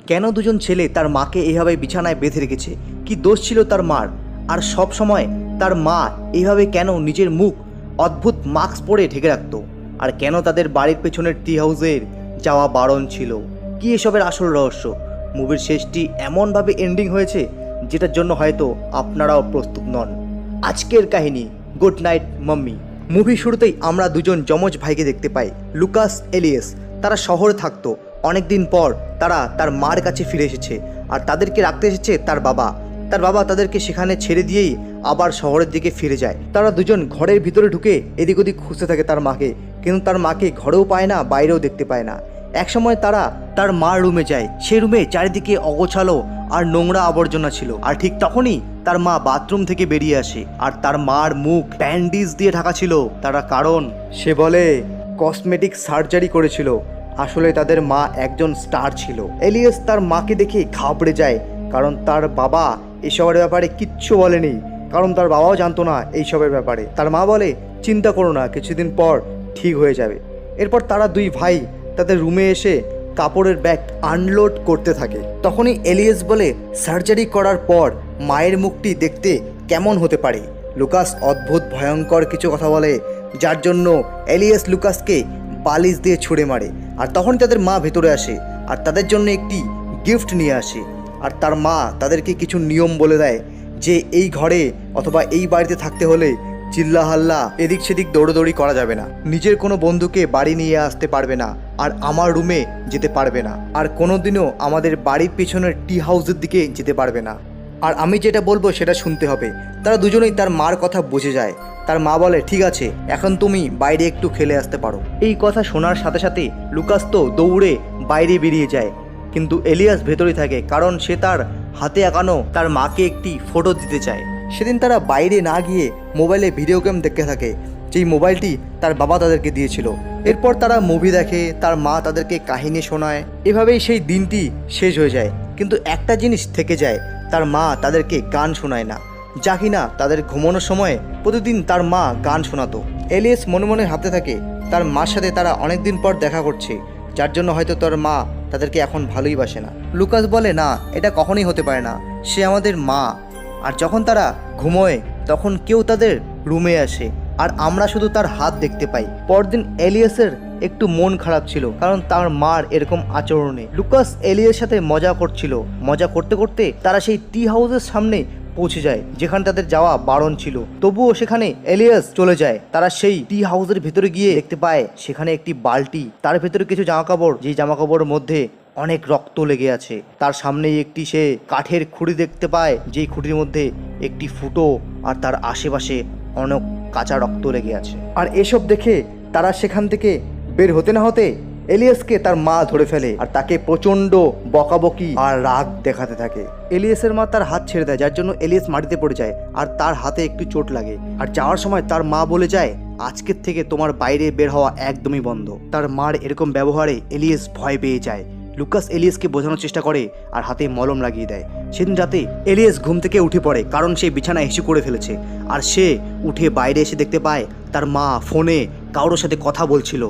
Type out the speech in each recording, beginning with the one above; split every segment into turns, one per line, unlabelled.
কেন দুজন ছেলে তার মাকে এইভাবে বিছানায় বেঁধে রেখেছে? কি দোষ ছিল তার মার? আর সব সময় তার মা এইভাবে কেন নিজের মুখ অদ্ভুত মাস্ক পরে ঢেকে রাখত? আর কেন তাদের বাড়ির পেছনের টি হাউসের যাওয়া বারণ ছিল? কি এসবের আসল রহস্য? মুভির শেষটি এমনভাবে এন্ডিং হয়েছে যেটার জন্য হয়তো আপনারাও প্রস্তুত নন। আজকের কাহিনী গুড নাইট মাম্মি। মুভি শুরুতেই আমরা দুজন যমজ ভাইকে দেখতে পাই, লুকাস, এলিয়াস। তারা শহরে থাকতো। অনেকদিন পর তারা তার মার কাছে ফিরে এসেছে আর তাদেরকে রাখতে এসেছে তার বাবা। তার বাবা তাদেরকে সেখানে ছেড়ে দিয়েই আবার শহরের দিকে ফিরে যায়। তারা দুজন ঘরের ভিতরে ঢুকে এদিক ওদিক খুঁজতে থাকে তার মাকে, কিন্তু তার মাকে ঘরেও পায় না, বাইরেও দেখতে পায় না। একসময় তারা তার মার রুমে যায়। সেই রুমে চারিদিকে অগোছালো আর নোংরা আবর্জনা ছিল। আর ঠিক তখনই তার মা বাথরুম থেকে বেরিয়ে আসে আর তার মার মুখ ব্যান্ডেজ দিয়ে ঢাকা ছিল। তারা কারণ সে বলে কসমেটিক সার্জারি করেছিল। আসলে তাদের মা একজন স্টার ছিল। এলিয়াস তার মাকে দেখে ঘাবড়ে যায়, কারণ তার বাবা এসবের ব্যাপারে কিচ্ছু বলেনি, কারণ তার বাবাও জানতো না এইসবের ব্যাপারে। তার মা বলে চিন্তা করো না, কিছুদিন পর ঠিক হয়ে যাবে। এরপর তারা দুই ভাই তাদের রুমে এসে কাপড়ের ব্যাগ আনলোড করতে থাকে। তখনই এলিয়াস বলে সার্জারি করার পর মায়ের মুখটি দেখতে কেমন হতে পারে। লুকাস অদ্ভুত ভয়ঙ্কর কিছু কথা বলে, যার জন্য এলিয়াস লুকাসকে বালিশ দিয়ে ছুঁড়ে মারে। আর তখন তাদের মা ভেতরে আসে আর তাদের জন্য একটি গিফট নিয়ে আসে। আর তার মা তাদেরকে কিছু নিয়ম বলে দেয় যে এই ঘরে অথবা এই বাড়িতে থাকতে হলে চিল্লাহাল্লা, এদিক সেদিক দৌড়োদৌড়ি করা যাবে না, নিজের কোনো বন্ধুকে বাড়ি নিয়ে আসতে পারবে না, আর আমার রুমে যেতে পারবে না, আর কোনোদিনও আমাদের বাড়ির পেছনের টি হাউসের দিকে যেতে পারবে না, আর আমি যেটা বলবো সেটা শুনতে হবে। তারা দুজনেই তার মার কথা বুঝে যায়। তার মা বলে ঠিক আছে, এখন তুমি বাইরে একটু খেলে আসতে পারো। এই কথা শোনার সাথে সাথে লুকাস তো দৌড়ে বাইরে বেরিয়ে যায়, কিন্তু এলিয়াস ভেতরে থাকে, কারণ সে তার হাতে আঁকানো তার মাকে একটি ফটো দিতে চায়। সেদিন তারা বাইরে না গিয়ে মোবাইলে ভিডিও গেম দেখতে থাকে, যেই মোবাইলটি তার বাবা তাদেরকে দিয়েছিল। এরপর তারা মুভি দেখে, তার মা তাদেরকে কাহিনী শোনায়। এভাবেই সেই দিনটি শেষ হয়ে যায়। কিন্তু একটা জিনিস থেকে যায়, তার মা তাদেরকে গান শোনায় না, যা কিনা তাদের ঘুমানোর সময় প্রতিদিন তার মা গান শোনাতো। এলিয়াস মনে মনে ভাবতে থাকে তার মার সাথে তারা অনেকদিন পর দেখা করছে, যার জন্য হয়তো তার মা তাদেরকে এখন ভালোই বাসে না। লুকাস বলে না, এটা কখনোই হতে পারে না, সে আমাদের মা। আর যখন তারা ঘুমোয় তখন কেউ তাদের রুমে আসে আর আমরা শুধু তার হাত দেখতে পাই। পরদিন এলিয়াসের একটু মন খারাপ ছিল, কারণ তার মার এরকম আচরণে। লুকাস এলিয়াসের সাথে মজা করছিল। মজা করতে করতে তারা সেই টি হাউসের সামনে পৌঁছে যায়, যেখানে তাদের যাওয়া বারণ ছিল। তবুও সেখানে এলিয়াস চলে যায়। তারা সেই টি হাউসের ভেতরে গিয়ে দেখতে পায় সেখানে একটি বালতি, তার ভেতরে কিছু জামাকাপড়, যেই জামাকাপড়ের মধ্যে অনেক রক্ত লেগে আছে। তার সামনেই একটি সে কাঠের খুঁড়ি দেখতে পায়, যেই খুঁটির মধ্যে একটি ফুটো আর তার আশেপাশে অনেক কাঁচা রক্ত লেগে আছে। আর এসব দেখে তারা সেখান থেকে বের হতে না হতে এলিয়াসকে তার মা ধরে ফেলে আর তাকে প্রচণ্ড বকাবকি আর রাগ দেখাতে থাকে। এলিয়াসের মা তার হাত ছেড়ে দেয়, যার জন্য এলিয়াস মাটিতে পড়ে যায় আর তার হাতে একটু চোট লাগে। আর যাওয়ার সময় তার মা বলে যায় আজকের থেকে তোমার বাইরে বের হওয়া একদমই বন্ধ। তার মার এরকম ব্যবহারে এলিয়াস ভয় পেয়ে যায়। লুকাস এলিয়াসকে বোঝানোর চেষ্টা করে আর হাতে মলম লাগিয়ে দেয়। সেদিন রাতে এলিয়াস ঘুম থেকে উঠে পড়ে, কারণ সে বিছানায় হিসু করে ফেলেছে। আর সে উঠে বাইরে এসে দেখতে পায় তার মা ফোনে কারোর সাথে কথা বলছিল।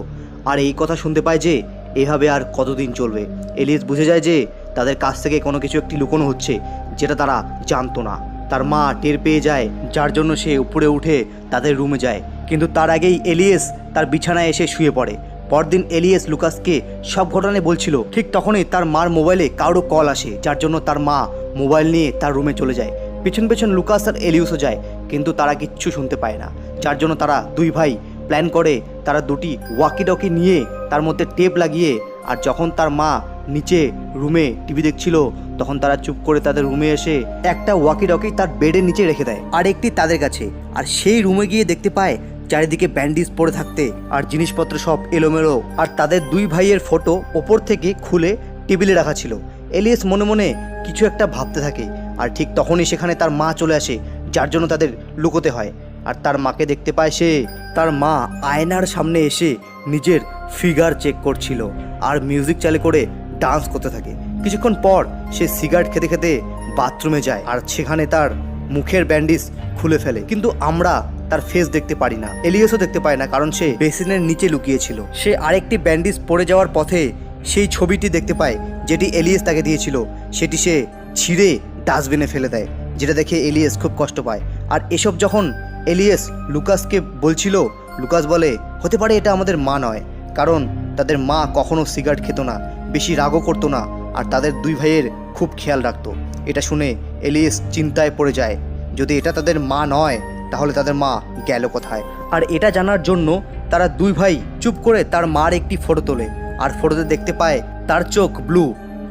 আর এই কথা শুনতে পায় যে এভাবে আর কতদিন চলবে। এলিয়াস বুঝে যায় যে তাদের কাছ থেকে কোনো কিছু একটি লুকোনো হচ্ছে, যেটা তারা জানতো না। তার মা টের পেয়ে যায়, যার জন্য সে উপরে উঠে তাদের রুমে যায়। কিন্তু তার আগেই এলিয়াস তার বিছানায় এসে শুয়ে পড়ে। পরদিন এলিয়াস লুকাসকে সব ঘটনা বলছিল। ঠিক তখনই তার মার মোবাইলে কারো কল আসে, যার জন্য তার মা মোবাইল নিয়ে তার রুমে চলে যায়। পেছন পেছন লুকাস আর এলিয়াসও যায়, কিন্তু তারা কিচ্ছু শুনতে পায় না। যার জন্য তারা দুই ভাই প্ল্যান করে তারা দুটি ওয়াকি টকি নিয়ে তার মধ্যে টেপ লাগিয়ে, আর যখন তার মা নিচে রুমে টিভি দেখছিল তখন তারা চুপ করে তাদের রুমে এসে একটা ওয়াকি টকি তার বেডের নিচে রেখে দেয় আর একটি তাদের কাছে। আর সেই রুমে গিয়ে দেখতে পায় চারিদিকে ব্যান্ডেজ পড়ে থাকতে আর জিনিসপত্র সব এলোমেলো, আর তাদের দুই ভাইয়ের ফটো ওপর থেকে খুলে টেবিলে রাখা ছিল। এলিয়াস মনে মনে কিছু একটা ভাবতে থাকে। আর ঠিক তখনই সেখানে তার মা চলে আসে, যার জন্য তাদের লুকোতে হয়। আর তার মাকে দেখতে পায় সে, তার মা আয়নার সামনে এসে নিজের ফিগার চেক করছিল আর মিউজিক চালু করে ডান্স করতে থাকে। কিছুক্ষণ পর সে সিগারেট খেতে খেতে বাথরুমে যায় আর সেখানে তার মুখের ব্যান্ডেজ খুলে ফেলে, কিন্তু আমরা তার ফেস দেখতে পারি না। এলিয়াসও দেখতে পায় না, কারণ সে বেসিনের নিচে লুকিয়েছিল। সে আরেকটি ব্যান্ডেজ পড়ে যাওয়ার পথে সেই ছবিটি দেখতে পায়, যেটি এলিয়েস তাকে দিয়েছিল সেটি সে ছিঁড়ে ডাস্টবিনে ফেলে দেয়, যেটা দেখে এলিয়েস খুব কষ্ট পায়। আর এসব যখন এলিয়েস লুকাসকে বলছিল, লুকাস বলে হতে পারে এটা আমাদের মা নয়, কারণ তাদের মা কখনো সিগারেট খেত না, বেশি রাগও করতো না, আর তাদের দুই ভাইয়ের খুব খেয়াল রাখতো। এটা শুনে এলিয়েস চিন্তায় পড়ে যায়, যদি এটা তাদের মা নয় তাহলে তাদের মা গেল কোথায়। আর এটা জানার জন্য তারা দুই ভাই চুপ করে তার মার একটি ফটো তোলে, আর ফটোতে দেখতে পায় তার চোখ ব্লু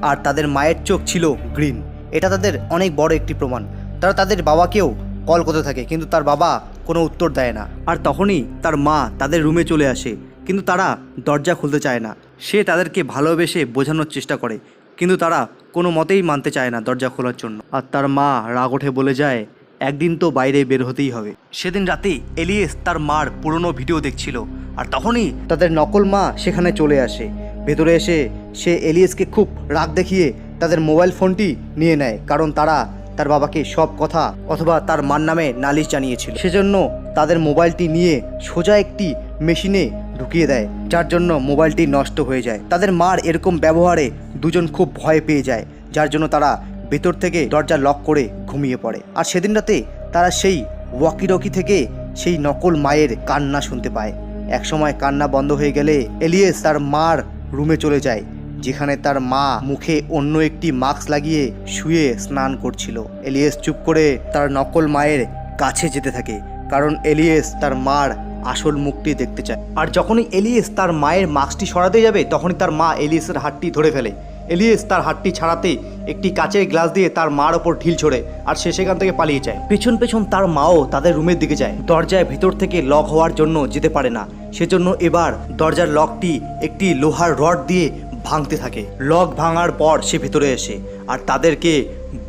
আর তাদের মায়ের চোখ ছিল গ্রিন। এটা তাদের অনেক বড় একটি প্রমাণ। তারা তাদের বাবাকেও কল করতে থাকে, কিন্তু তার বাবা কোনো উত্তর দেয় না। আর তখনই তার মা তাদের রুমে চলে আসে, কিন্তু তারা দরজা খুলতে চায় না। সে তাদেরকে ভালোবেসে বোঝানোর চেষ্টা করে, কিন্তু তারা কোনো মতেই মানতে চায় না দরজা খোলার জন্য। আর তার মা রাগ ওঠে বলে যায় একদিন তো বাইরে বের হতেই হবে। সেদিন রাতে এলিয়েস তার মার পুরনো ভিডিও দেখছিল, আর তখনই তাদের নকল মা সেখানে চলে আসে। ভেতরে এসে সে এলিয়েসকে খুব রাগ দেখিয়ে তাদের মোবাইল ফোনটি নিয়ে নেয়, কারণ তারা তার বাবাকে সব কথা অথবা তার মার নামে নালিশ জানিয়েছিল। সেজন্য তাদের মোবাইলটি নিয়ে সোজা একটি মেশিনে ঢুকিয়ে দেয়, যার জন্য মোবাইলটি নষ্ট হয়ে যায়। তাদের মার এরকম ব্যবহারে দুজন খুব ভয় পেয়ে যায়, যার জন্য তারা ভেতর থেকে দরজা লক করে ঘুমিয়ে পড়ে। আর সেদিন রাতে তারা সেই ওয়াকিটকি থেকে সেই নকল মায়ের কান্না শুনতে পায়। একসময় কান্না বন্ধ হয়ে গেলে এলিয়েস তার মার রুমে চলে যায়, যেখানে তার মা মুখে অন্য একটি মাস্ক লাগিয়ে শুয়ে স্নান করছিল। এলিয়েস চুপ করে তার নকল মায়ের কাছে যেতে থাকে, কারণ এলিয়েস তার মার আসল মুখটি দেখতে চায়। আর যখনই এলিয়েস তার মায়ের মাস্কটি সরাতে যাবে, তখনই তার মা এলিয়েসের হাতটি ধরে ফেলে। এলিয়েস তার হাতটি ছাড়াতে একটি কাচের গ্লাস দিয়ে তার মার ওপর ঢিল ছোড়ে, আর সে সেখান থেকে পালিয়ে যায়। পেছন পেছন তার মাও তাদের রুমের দিকে যায়। দরজায় ভেতর থেকে লক হওয়ার জন্য যেতে পারে না, সেজন্য এবার দরজার লকটি একটি লোহার রড দিয়ে ভাঙতে থাকে। লক ভাঙার পর সে ভেতরে আসে আর তাদেরকে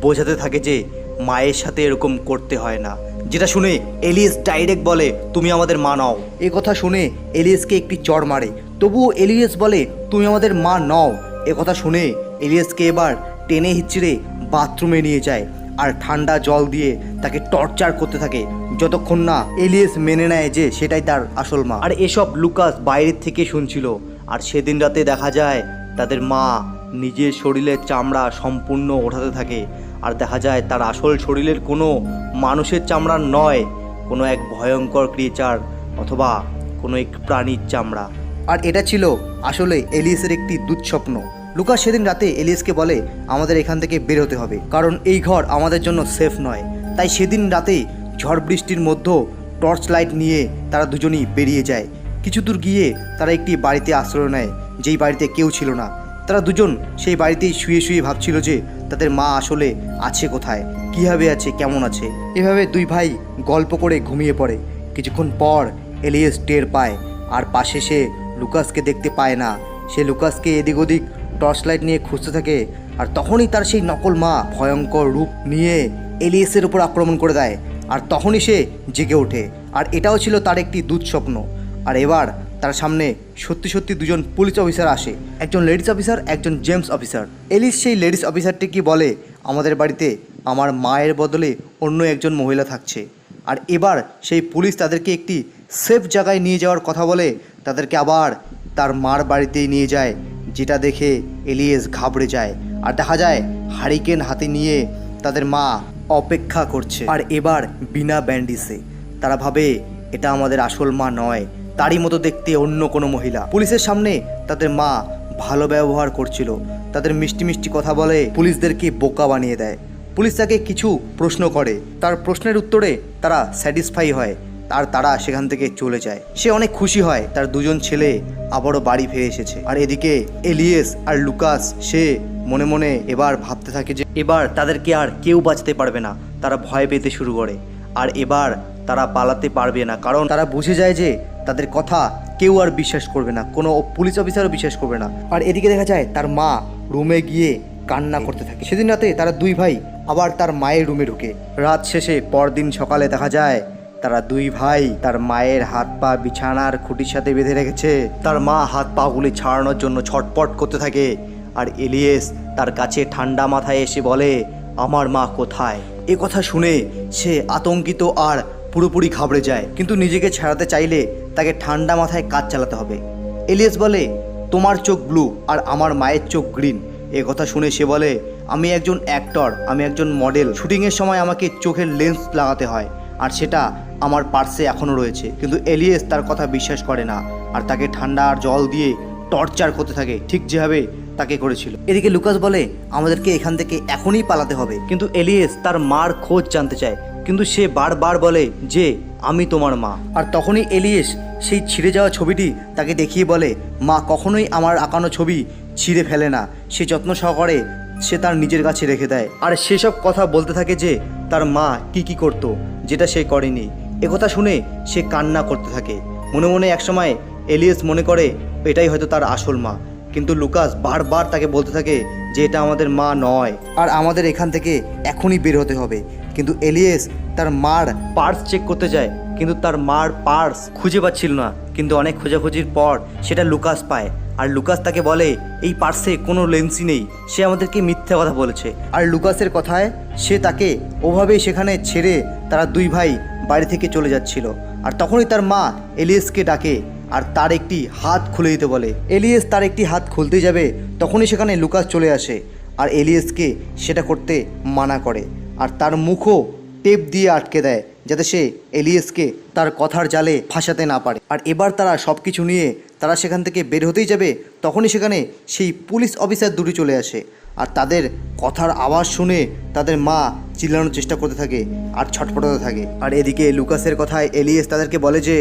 বোঝাতে থাকে যে মায়ের সাথে এরকম করতে হয় না, যেটা শুনে এলিয়েস ডাইরেক্ট বলে তুমি আমাদের মা নও। এ কথা শুনে এলিয়েসকে একটি চড় মারে, তবুও এলিয়েস বলে তুমি আমাদের মা নও। এ কথা শুনে এলিয়েসকে এবার টেনে হিচড়ে বাথরুমে নিয়ে যায় আর ঠান্ডা জল দিয়ে তাকে টর্চার করতে থাকে, যতক্ষণ না এলিয়েস মেনে নেয় যে সেটাই তার আসল মা। আর এসব লুকাস বাইরের থেকে শুনছিল। আর সেদিন রাতে দেখা যায় তাদের মা নিজের শরীরের চামড়া সম্পূর্ণ ওঠাতে থাকে, আর দেখা যায় তার আসল শরীরের কোনো মানুষের চামড়া নয়, কোনো এক ভয়ঙ্কর ক্রিয়েচার অথবা কোনো এক প্রাণীর চামড়া। আর এটা ছিল আসলে এলিয়েসের একটি দুঃস্বপ্ন। লুকাস সেদিন রাতে এলিয়েসকে বলে আমাদের এখান থেকে বের হতে হবে, কারণ এই ঘর আমাদের জন্য সেফ নয়। তাই সেদিন রাতে ঝড় বৃষ্টির মধ্যেও টর্চ লাইট নিয়ে তারা দুজনই বেরিয়ে যায়। কিছু দূর গিয়ে তারা একটি বাড়িতে আশ্রয় নেয়, যেই বাড়িতে কেউ ছিল না। তারা দুজন সেই বাড়িতেই শুয়ে শুয়ে ভাবছিল যে তাদের মা আসলে আছে কোথায়, কীভাবে আছে, কেমন আছে। এভাবে দুই ভাই গল্প করে ঘুমিয়ে পড়ে। কিছুক্ষণ পর এলিয়েস টের পায়, আর পাশে সে লুকাসকে দেখতে পায় না। সে লুকাসকে এদিক ওদিক টর্চ লাইট নিয়ে খুঁজতে থাকে, আর তখনই তার সেই নকল মা ভয়ঙ্কর রূপ নিয়ে এলিয়েসের উপর আক্রমণ করে দেয়। আর তখনই সে জেগে ওঠে, আর এটাও ছিল তার একটি দুঃস্বপ্ন। আর এবার তার সামনে সত্যি সত্যি দুজন পুলিশ অফিসার আসে, একজন লেডিস অফিসার, একজন জেমস অফিসার। এলিস সেই লেডিস অফিসারটিকে বলে আমাদের বাড়িতে আমার মায়ের বদলে অন্য একজন মহিলা থাকছে। আর এবার সেই পুলিশ তাদেরকে একটি সেফ জায়গায় নিয়ে যাওয়ার কথা বলে তাদেরকে আবার তার মার বাড়িতেই নিয়ে যায়, যেটা দেখে এলিয়েস ঘাবড়ে যায়। আর দেখা যায় হারিকেন হাতে নিয়ে তাদের মা অপেক্ষা করছে, আর এবার বিনা ব্যান্ডিসে। তারা ভাবে এটা আমাদের আসল মা নয়, তারই মতো দেখতে অন্য কোনো মহিলা। পুলিশের সামনে তাদের মা ভালো ব্যবহার করছিল, তাদের মিষ্টি মিষ্টি কথা বলে পুলিশদেরকে বোকা বানিয়ে দেয়। পুলিশ তাকে কিছু প্রশ্ন করে, তার প্রশ্নের উত্তরে তারা স্যাটিসফাই হয়, আর তারা সেখান থেকে চলে যায়। সে অনেক খুশি হয় তার দুজন ছেলে আবারও বাড়ি ফিরে এসেছে। আর এদিকে এলিয়েস আর লুকাস সে মনে মনে এবার ভাবতে থাকে যে এবার তাদেরকে আর কেউ বাঁচাতে পারবে না। তারা ভয় পেতে শুরু করে, আর এবার তারা পালাতে পারবে না, কারণ তারা বুঝে যায় যে তাদের কথা কেউ আর বিশ্বাস করবে না, কোনো পুলিশ অফিসারও বিশ্বাস করবে না। আর এদিকে দেখা যায় তার মা রুমে গিয়ে কান্না করতে থাকে। সেদিন রাতে তারা দুই ভাই আবার তার মায়ের রুমে ঢুকে। রাত শেষে পরদিন সকালে দেখা যায় তারা দুই ভাই তার মায়ের হাত পা বিছানার খুঁটির সাথে বেঁধে রেখেছে। তার মা হাত পাগুলি ছাড়ানোর জন্য ছটপট করতে থাকে, আর এলিয়েস তার কাছে ঠান্ডা মাথায় এসে বলে আমার মা কোথায়। এ কথা শুনে সে আতঙ্কিত আর পুরোপুরি ঘাবড়ে যায়, কিন্তু নিজেকে ছাড়াতে চাইলে তাকে ঠান্ডা মাথায় কাজ চালাতে হবে। এলিয়েস বলে তোমার চোখ ব্লু আর আমার মায়ের চোখ গ্রিন, এ কথা শুনে সে বলে, আমি একজন অ্যাক্টর, আমি একজন মডেল, শুটিংয়ের সময় আমাকে চোখের লেন্স লাগাতে হয় আর সেটা আমার পার্সে এখনও রয়েছে। কিন্তু এলিয়েস তার কথা বিশ্বাস করে না আর তাকে ঠান্ডা আর জল দিয়ে টর্চার করতে থাকে, ঠিক যেভাবে তাকে করেছিল। এদিকে লুকাস বলে, আমাদেরকে এখান থেকে এখনই পালাতে হবে। কিন্তু এলিয়েস তার মার খোঁজ জানতে চায়, কিন্তু সে বারবার বলে যে আমি তোমার মা। আর তখনই এলিয়েস সেই ছিঁড়ে যাওয়া ছবিটি তাকে দেখিয়ে বলে, মা কখনোই আমার আঁকানো ছবি ছিঁড়ে ফেলে না, সে যত্ন সহকারে সে তার নিজের কাছে রেখে দেয়। আর সেসব কথা বলতে থাকে যে তার মা কি করতো যেটা সে করেনি। একথা শুনে সে কান্না করতে থাকে। মনে মনে একসময় এলিয়েস মনে করে এটাই হয়তো তার আসল মা, কিন্তু লুকাস বারবার তাকে বলতে থাকে যে এটা আমাদের মা নয় আর আমাদের এখান থেকে এখনই বের হতে হবে। কিন্তু এলিয়েস তার মার পার্স চেক করতে যায়, কিন্তু তার মার পার্স খুঁজে পাচ্ছিল না। কিন্তু অনেক খোঁজাখুঁজির পর সেটা লুকাস পায় আর লুকাস তাকে বলে এই পার্সে কোনো লেন্সই নেই, সে আমাদেরকে মিথ্যা কথা বলেছে। আর লুকাসের কথায় সে তাকে ওভাবেই সেখানে ছেড়ে তারা দুই ভাই বাড়ি থেকে চলে যাচ্ছিল। আর তখনই তার মা এলিয়েসকে ডাকে আর তার একটি হাত খুলে দিতে বলে। এলিয়েস তার একটি হাত খুলতে যাবে, তখনই সেখানে লুকাস চলে আসে আর এলিয়েসকে সেটা করতে মানা করে আর তার মুখও টেপ দিয়ে আটকে দেয় যাতে সে এলিয়েসকে তার কথার জালে ফাঁসাতে না পারে। আর এবার তারা সব কিছু নিয়ে তারা সেখান থেকে বের হতেই যাবে, তখনই সেখানে সেই পুলিশ অফিসার দুটি চলে আসে আর তাদের কথার আওয়াজ শুনে তাদের মা চিল্লানোর চেষ্টা করতে থাকে আর ছটফটাতে থাকে। আর এদিকে লুকাসের কথায় এলিয়েস তাদেরকে বলে যে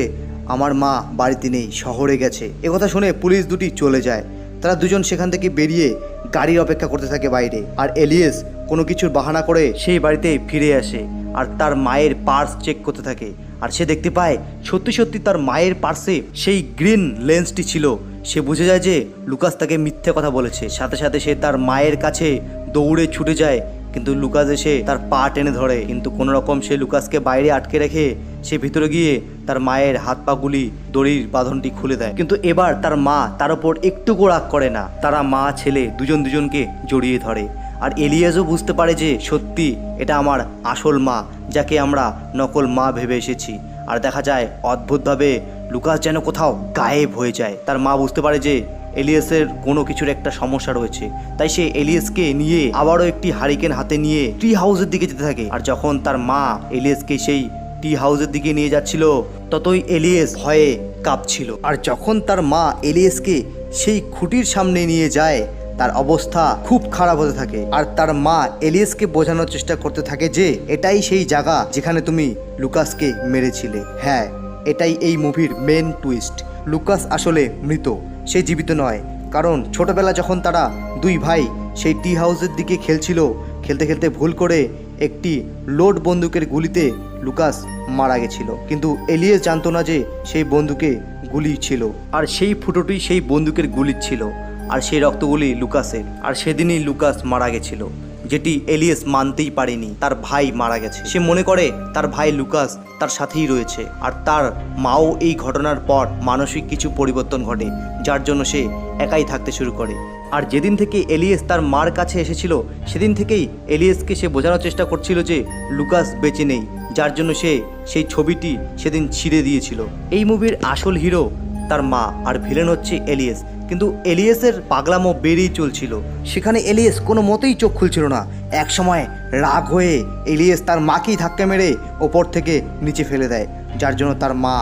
আমার মা বাড়িতে নেই, শহরে গেছে। একথা শুনে পুলিশ দুটি চলে যায়। তারা দুজন সেখান থেকে বেরিয়ে গাড়ির অপেক্ষা করতে থাকে বাইরে। আর এলিয়েস কোনো কিছুর বাহানা করে সেই বাড়িতে ফিরে আসে আর তার মায়ের পার্স চেক করতে থাকে। আর সে দেখতে পায় সত্যি সত্যি তার মায়ের পার্সে সেই গ্রিন লেন্সটি ছিল। সে বুঝে যায় যে লুকাস তাকে মিথ্যে কথা বলেছে। সাথে সাথে সে তার মায়ের কাছে দৌড়ে ছুটে যায়, কিন্তু লুকাস এসে তার পা টেনে ধরে। কিন্তু কোনো রকম সে লুকাসকে বাইরে আটকে রেখে সে ভিতরে গিয়ে তার মায়ের হাত পাগুলি দড়ির বাঁধনটি খুলে দেয়। কিন্তু এবার তার মা তার ওপর একটুকু রাগ করে না, তারা মা ছেলে দুজন দুজনকে জড়িয়ে ধরে। আর এলিয়াসও বুঝতে পারে যে সত্যি এটা আমার আসল মা, যাকে আমরা নকল মা ভেবে এসেছি। আর দেখা যায় অদ্ভুতভাবে লুকাস যেন কোথাও গায়েব হয়ে যায়। তার মা বুঝতে পারে যে এলিয়াসের কোনো কিছুর একটা সমস্যা রয়েছে, তাই সে এলিয়াসকে নিয়ে আবারও একটি হারিকেন হাতে নিয়ে ট্রি হাউসের দিকে যেতে থাকে। আর যখন তার মা এলিয়াসকে সেই টি হাউসের দিকে নিয়ে যাচ্ছিল, ততই এলিয়েস ভয়ে কাঁপছিল। আর যখন তার মা এলিয়েসকে সেই খুঁটির সামনে নিয়ে যায়, তার অবস্থা খুব খারাপ হতে থাকে। আর তার মা এলিয়েসকে বোঝানোর চেষ্টা করতে থাকে যে এটাই সেই জায়গা যেখানে তুমি লুকাসকে মেরেছিলে। হ্যাঁ, এটাই এই মুভির মেন টুইস্ট। লুকাস আসলে মৃত, সে জীবিত নয়। কারণ ছোটবেলা যখন তারা দুই ভাই সেই টি হাউসের দিকে খেলছিল, খেলতে খেলতে ভুল করে একটি লোড বন্দুকের গুলিতে লুকাস মারা গেছিল। কিন্তু এলিয়েস জানতো না যে সেই বন্দুকে গুলি ছিল, আর সেই ফুটোটি সেই বন্দুকের গুলি ছিল, আর সেই রক্তগুলি লুকাসের। আর সেদিনই লুকাস মারা গেছিল, যেটি এলিয়েস মানতেই পারেনি তার ভাই মারা গেছে। সে মনে করে তার ভাই লুকাস তার সাথেই রয়েছে। আর তার মাও এই ঘটনার পর মানসিক কিছু পরিবর্তন ঘটে, যার জন্য সে একাই থাকতে শুরু করে। আর যেদিন থেকে এলিয়েস তার মার কাছে এসেছিল, সেদিন থেকেই এলিয়েসকে সে বোঝানোর চেষ্টা করছিল যে লুকাস বেঁচে নেই, যার জন্য সে সেই ছবিটি সেদিন ছিঁড়ে দিয়েছিল। এই মুভির আসল হিরো তার মা আর ভিলেন হচ্ছে এলিয়েস। কিন্তু এলিয়েসের পাগলামো বেড়েই চলছিল, সেখানে এলিয়েস কোনো মতেই চোখ খুলছিল না। এক সময় রাগ হয়ে এলিয়েস তার মাকেই ধাক্কা মেরে ওপর থেকে নিচে ফেলে দেয়, যার জন্য তার মা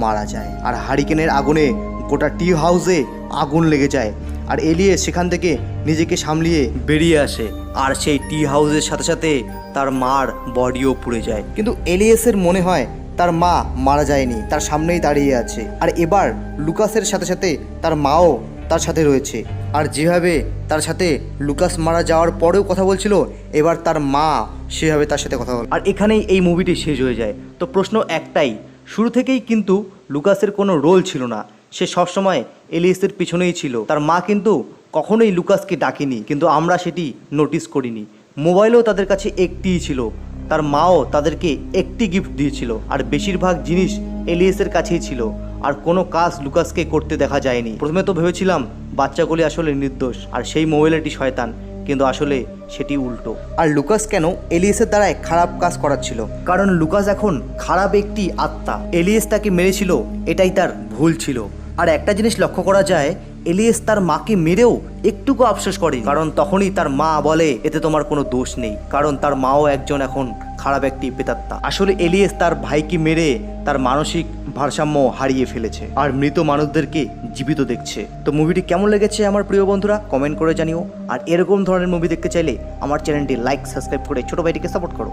মারা যায়। আর হারিকেনের আগুনে গোটা টি হাউসে আগুন লেগে যায়। আর এলিয়েস সেখান থেকে নিজেকে সামলিয়ে বেরিয়ে আসে, আর সেই টি হাউসের সাথে সাথে তার মার বডিও পুড়ে যায়। কিন্তু এলিয়েসের মনে হয় তার মা মারা যায়নি, তার সামনেই দাঁড়িয়ে আছে। আর এবার লুকাসের সাথে সাথে তার মাও তার সাথে রয়েছে। আর যেভাবে তার সাথে লুকাস মারা যাওয়ার পরেও কথা বলছিল, এবার তার মা সেভাবে তার সাথে কথা বল। আর এখানেই এই মুভিটি শেষ হয়ে যায়। তো প্রশ্ন একটাই, শুরু থেকেই কিন্তু লুকাসের কোনো রোল ছিল না, সে সবসময় এলিয়েসের পিছনেই ছিল। তার মা কিন্তু কখনোই লুকাসকে ডাকেনি, কিন্তু আমরা সেটি নোটিস করিনি। মোবাইলও তাদের কাছে একটিই ছিল, তার মাও তাদেরকে একটি গিফট দিয়েছিল। আর বেশিরভাগ জিনিস এলিয়েসের কাছেই ছিল, আর কোনো কাজ লুকাসকে করতে দেখা যায়নি। প্রথমে তো ভেবেছিলাম বাচ্চাগুলি আসলে নির্দোষ আর সেই মোবাইলটি শয়তান, কিন্তু আসলে সেটি উল্টো। আর লুকাস কেন এলিয়েসের দ্বারাই খারাপ কাজ করাচ্ছিল? কারণ লুকাস এখন খারাপ একটি আত্মা। এলিয়েস তাকে মেরেছিল, এটাই তার ভুল ছিল। আর একটা জিনিস লক্ষ্য করা যায়, এলিয়েস তার মাকে মেরেও একটুকু আফসোস করেনি, কারণ তখনই তার মা বলে এতে তোমার কোনো দোষ নেই, কারণ তার মাও একজন এখন খারাপ একটি প্রেতাত্মা। আসলে এলিয়েস তার ভাইকে মেরে তার মানসিক ভারসাম্য হারিয়ে ফেলেছে আর মৃত মানুষদেরকে জীবিত দেখছে। তো মুভিটি কেমন লেগেছে আমার প্রিয় বন্ধুরা কমেন্ট করে জানিও। আর এরকম ধরনের মুভি দেখতে চাইলে আমার চ্যানেলটি লাইক সাবস্ক্রাইব করে ছোট ভাইটিকে সাপোর্ট করো।